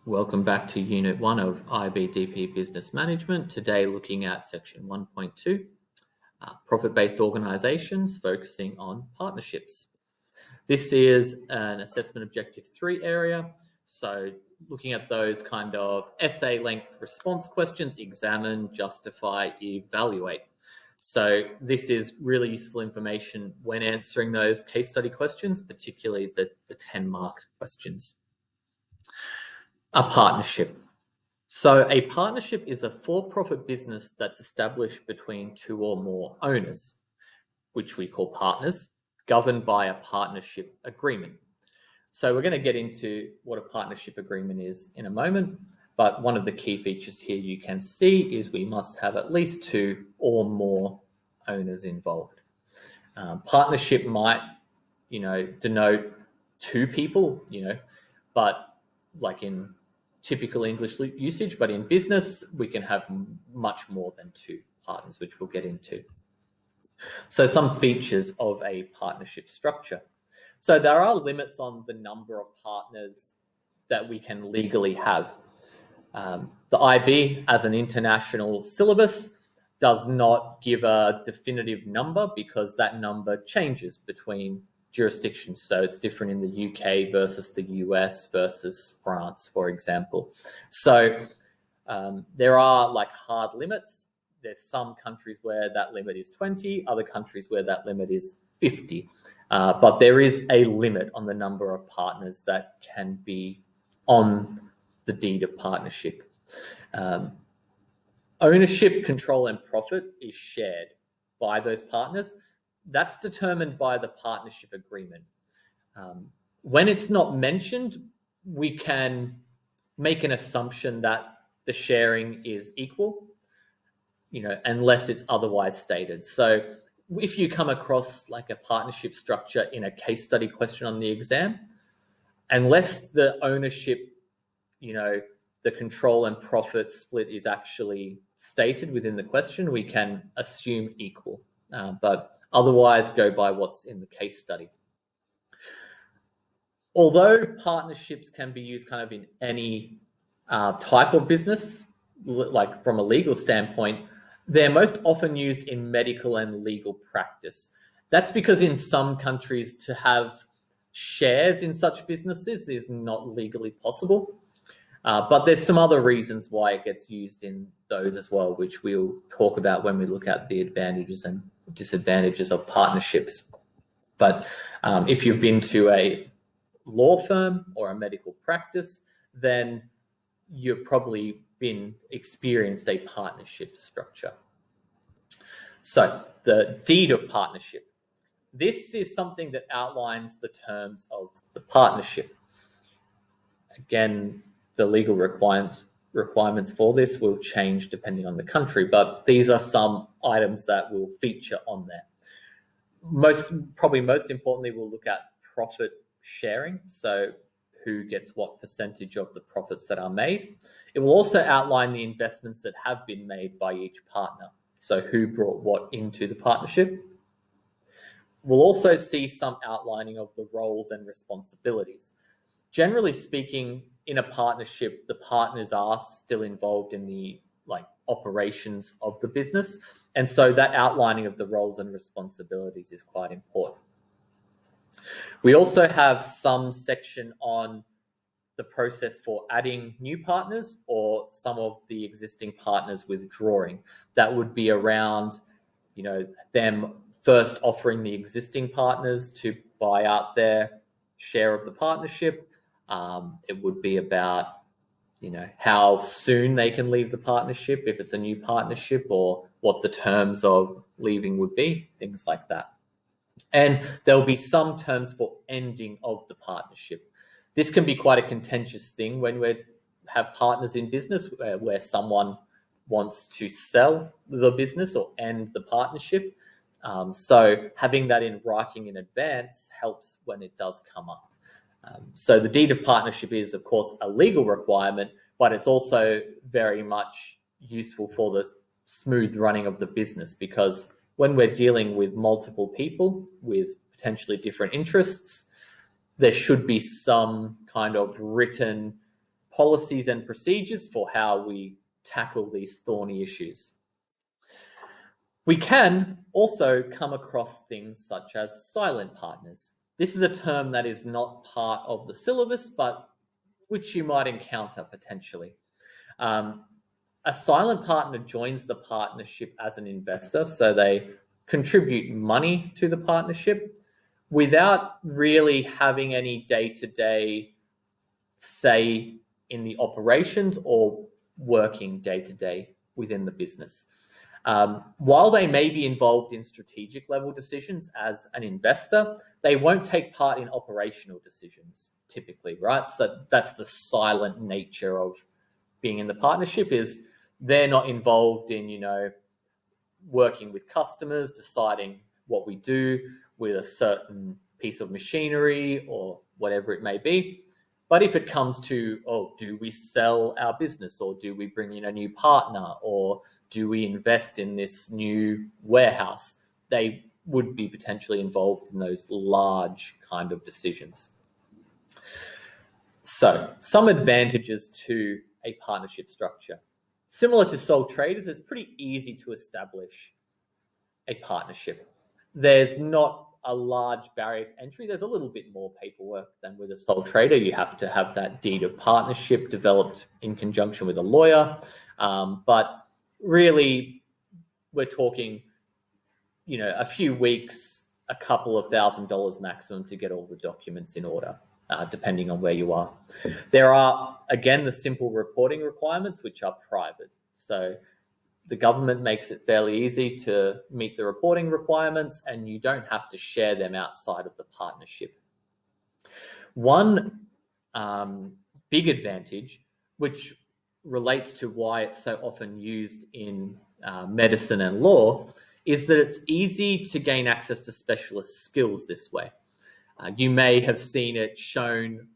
Welcome back to Unit 1 of IBDP Business Management. Today looking at Section 1.2, Profit-Based Organisations, focusing on partnerships. This is an Assessment Objective 3 area, so looking at those kind of essay length response questions: examine, justify, evaluate. So this is really useful information when answering those case study questions, particularly the 10-mark questions. A partnership. So a partnership is a for-profit business that's established between two or more owners, which we call partners, governed by a partnership agreement. So we're going to get into what a partnership agreement is in a moment, but one of the key features here you can see is we must have at least two or more owners involved. Partnership might, denote two people, but like in typical English usage, but in business, we can have much more than two partners, which we'll get into. So some features of a partnership structure. So there are limits on the number of partners that we can legally have. The IB, as an international syllabus, does not give a definitive number because that number changes between jurisdictions. So it's different in the UK versus the US versus France, for example. So there are like hard limits. There's some countries where that limit is 20, other countries where that limit is 50. But there is a limit on the number of partners that can be on the deed of partnership. Ownership, control, and profit is shared by those partners. That's determined by the partnership agreement. When it's not mentioned, we can make an assumption that the sharing is equal, unless it's otherwise stated. So if you come across like a partnership structure in a case study question on the exam, unless the ownership, the control and profit split is actually stated within the question, we can assume equal. But otherwise, go by what's in the case study. Although partnerships can be used kind of in any type of business, like from a legal standpoint, they're most often used in medical and legal practice. That's because in some countries to have shares in such businesses is not legally possible. But there's some other reasons why it gets used in those as well, which we'll talk about when we look at the advantages and disadvantages of partnerships. But if you've been to a law firm or a medical practice, then you've probably experienced a partnership structure. So the deed of partnership. This is something that outlines the terms of the partnership. Again, the legal requirements for this will change depending on the country, but these are some items that will feature on there. Most importantly, we'll look at profit sharing. So who gets what percentage of the profits that are made. It will also outline the investments that have been made by each partner. So who brought what into the partnership. We'll also see some outlining of the roles and responsibilities. Generally speaking, in a partnership, the partners are still involved in the operations of the business. And so that outlining of the roles and responsibilities is quite important. We also have some section on the process for adding new partners or some of the existing partners withdrawing. That would be around, them first offering the existing partners to buy out their share of the partnership. It would be about, how soon they can leave the partnership if it's a new partnership, or what the terms of leaving would be, things like that. And there'll be some terms for ending of the partnership. This can be quite a contentious thing when we have partners in business where someone wants to sell the business or end the partnership. So having that in writing in advance helps when it does come up. So the deed of partnership is, of course, a legal requirement, but it's also very much useful for the smooth running of the business, because when we're dealing with multiple people with potentially different interests, there should be some kind of written policies and procedures for how we tackle these thorny issues. We can also come across things such as silent partners. This is a term that is not part of the syllabus, but which you might encounter potentially. A silent partner joins the partnership as an investor, so they contribute money to the partnership without really having any day-to-day say in the operations or working day-to-day within the business. While they may be involved in strategic level decisions as an investor, they won't take part in operational decisions typically, right? So that's the silent nature of being in the partnership, is they're not involved in, working with customers, deciding what we do with a certain piece of machinery or whatever it may be. But if it comes to, do we sell our business, or do we bring in a new partner, or do we invest in this new warehouse, they would be potentially involved in those large kind of decisions. So, some advantages to a partnership structure. Similar to sole traders, it's pretty easy to establish a partnership. There's not a large barrier to entry. There's a little bit more paperwork than with a sole trader. You have to have that deed of partnership developed in conjunction with a lawyer. But really, we're talking, a few weeks, a couple of $1,000s maximum to get all the documents in order, depending on where you are. There are, again, the simple reporting requirements, which are private. So the government makes it fairly easy to meet the reporting requirements, and you don't have to share them outside of the partnership. One big advantage, which relates to why it's so often used in medicine and law, is that it's easy to gain access to specialist skills this way. You may have seen it shown,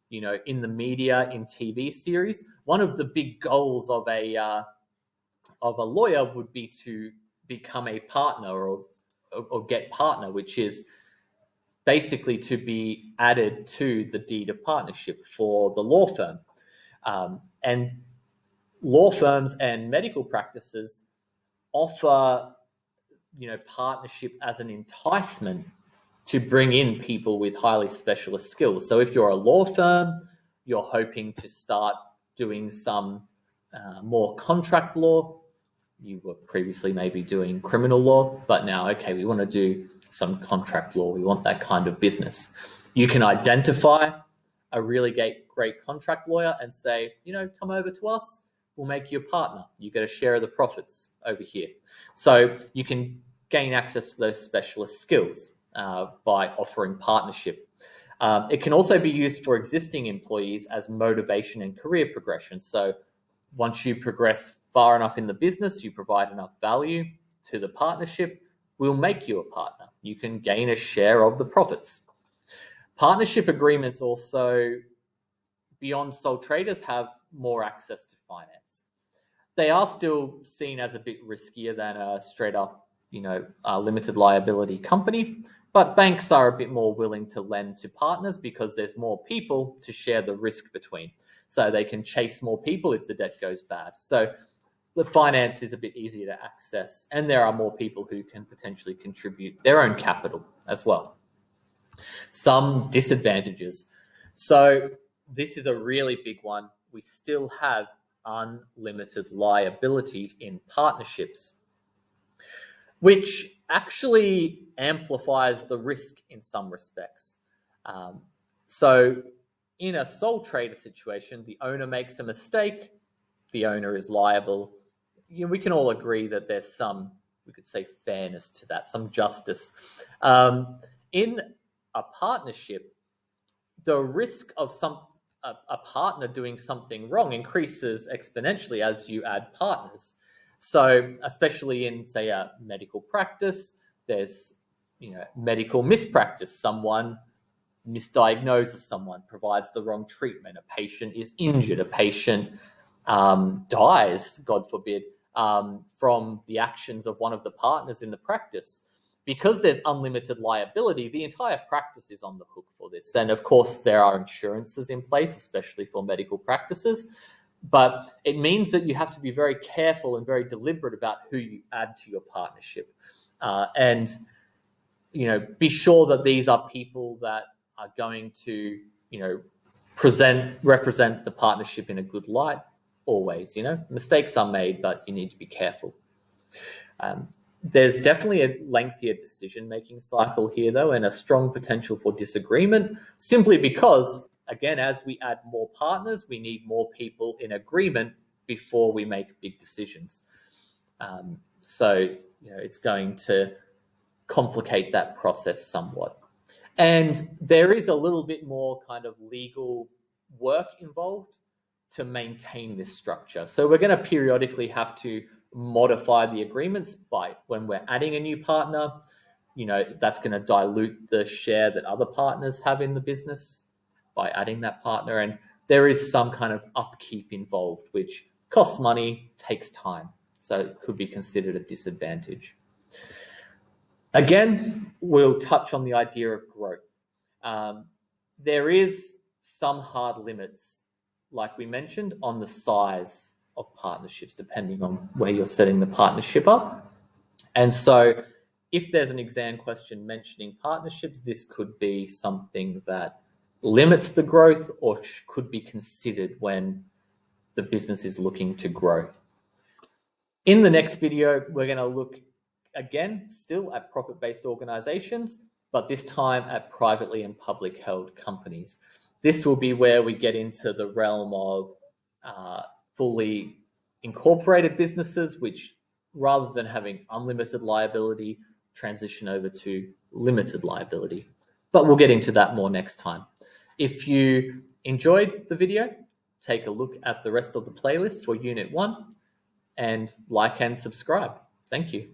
in the media, in TV series. One of the big goals of a lawyer would be to become a partner or get partner, which is basically to be added to the deed of partnership for the law firm. And law firms and medical practices offer, partnership as an enticement to bring in people with highly specialist skills. So if you're a law firm, you're hoping to start doing some more contract law. You were previously maybe doing criminal law, but now, okay, we want to do some contract law. We want that kind of business. You can identify a really great contract lawyer and say, come over to us. We'll make you a partner. You get a share of the profits over here. So you can gain access to those specialist skills by offering partnership. It can also be used for existing employees as motivation and career progression. So once you progress far enough in the business, you provide enough value to the partnership, we'll make you a partner. You can gain a share of the profits. Partnership agreements also, beyond sole traders, have more access to finance. They are still seen as a bit riskier than a straight up, a limited liability company, but banks are a bit more willing to lend to partners because there's more people to share the risk between. So they can chase more people if the debt goes bad. So the finance is a bit easier to access, and there are more people who can potentially contribute their own capital as well. Some disadvantages. So this is a really big one. We still have unlimited liability in partnerships, which actually amplifies the risk in some respects. So in a sole trader situation, the owner makes a mistake, the owner is liable. We can all agree that there's some, we could say, fairness to that, some justice. In a partnership, the risk of a partner doing something wrong increases exponentially as you add partners. So especially in, say, a medical practice, there's, medical mispractice. Someone misdiagnoses someone, provides the wrong treatment, a patient is injured, a patient dies, God forbid, from the actions of one of the partners in the practice. because there's unlimited liability, the entire practice is on the hook for this. And of course, there are insurances in place, especially for medical practices. But it means that you have to be very careful and very deliberate about who you add to your partnership. And be sure that these are people that are going to, represent the partnership in a good light always. Mistakes are made, but you need to be careful. There's definitely a lengthier decision-making cycle here, though, and a strong potential for disagreement, simply because, again, as we add more partners, we need more people in agreement before we make big decisions. So it's going to complicate that process somewhat. And there is a little bit more kind of legal work involved to maintain this structure. So we're going to periodically have to modify the agreements by when we're adding a new partner. That's going to dilute the share that other partners have in the business by adding that partner. And there is some kind of upkeep involved, which costs money, takes time. So it could be considered a disadvantage. Again, we'll touch on the idea of growth. There is some hard limits, like we mentioned, on the size of partnerships, depending on where you're setting the partnership up. And so if there's an exam question mentioning partnerships, this could be something that limits the growth or could be considered when the business is looking to grow. In the next video, we're going to look again, still at profit-based organizations, but this time at privately and public held companies. This will be where we get into the realm of fully incorporated businesses, which rather than having unlimited liability, transition over to limited liability. But we'll get into that more next time. If you enjoyed the video, take a look at the rest of the playlist for Unit 1 and like and subscribe. Thank you.